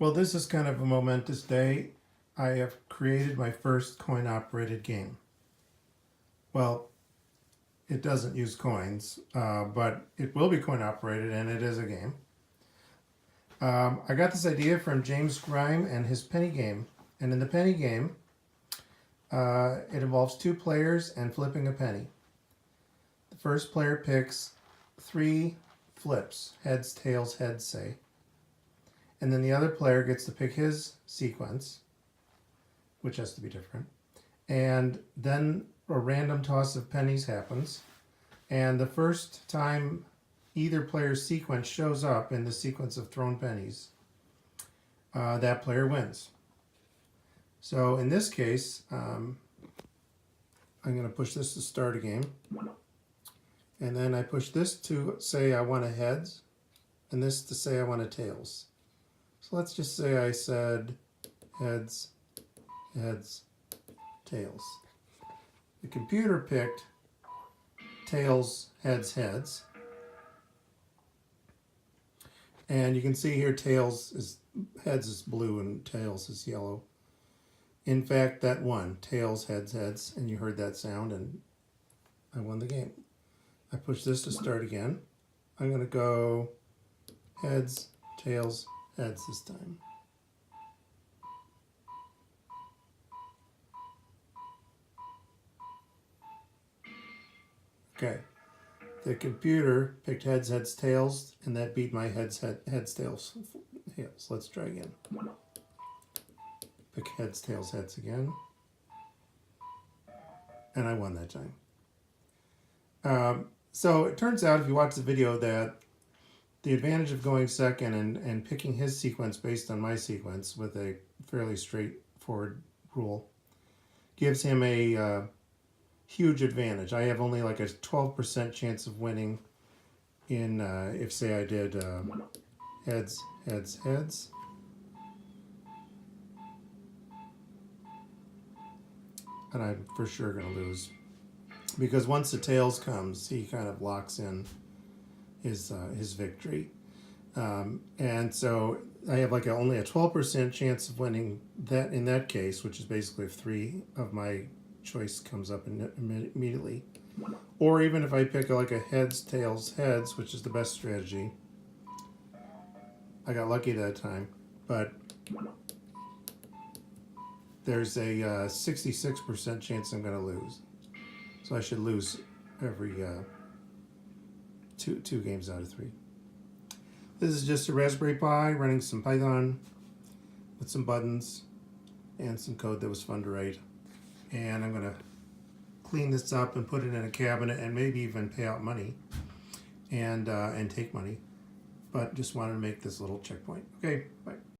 Well, this is kind of a momentous day. I have created my first coin-operated game. Well, it doesn't use coins, but it will be coin-operated, and it is a game. I got this idea from James Grime and his penny game. And in the penny game, it involves two players and flipping a penny. The first player picks 3 flips, heads, tails, heads, say. And then the other player gets to pick his sequence, which has to be different. And then a random toss of pennies happens. And the first time either player's sequence shows up in the sequence of thrown pennies, that player wins. So in this case, I'm going to push this to start a game. And then I push this to say I want a heads, and this to say I want a tails. So let's just say I said heads, heads, tails. The computer picked tails, heads, heads. And you can see here heads is blue and tails is yellow. In fact, that won. Tails, heads, heads. And you heard that sound and I won the game. I push this to start again. I'm going to go heads, tails, heads this time. Okay. The computer picked heads, heads, tails, and that beat my heads, tails. Let's try again. Pick heads, tails, heads again. And I won that time. So it turns out, if you watch the video, that the advantage of going second and picking his sequence based on my sequence with a fairly straightforward rule gives him a huge advantage. I have only like a 12% chance of winning in, if say I did heads, heads, heads. And I'm for sure going to lose. Because once the tails comes, he kind of locks in his victory. And so I have like only a 12% chance of winning that in that case, which is basically if 3 of my choice comes up immediately. Or even if I pick like a heads, tails, heads, which is the best strategy. I got lucky that time, but there's a 66% chance I'm going to lose. So I should lose every two games out of 3. This is just a Raspberry Pi running some Python with some buttons and some code that was fun to write. And I'm going to clean this up and put it in a cabinet and maybe even pay out money and take money. But just wanted to make this little checkpoint. Okay, bye.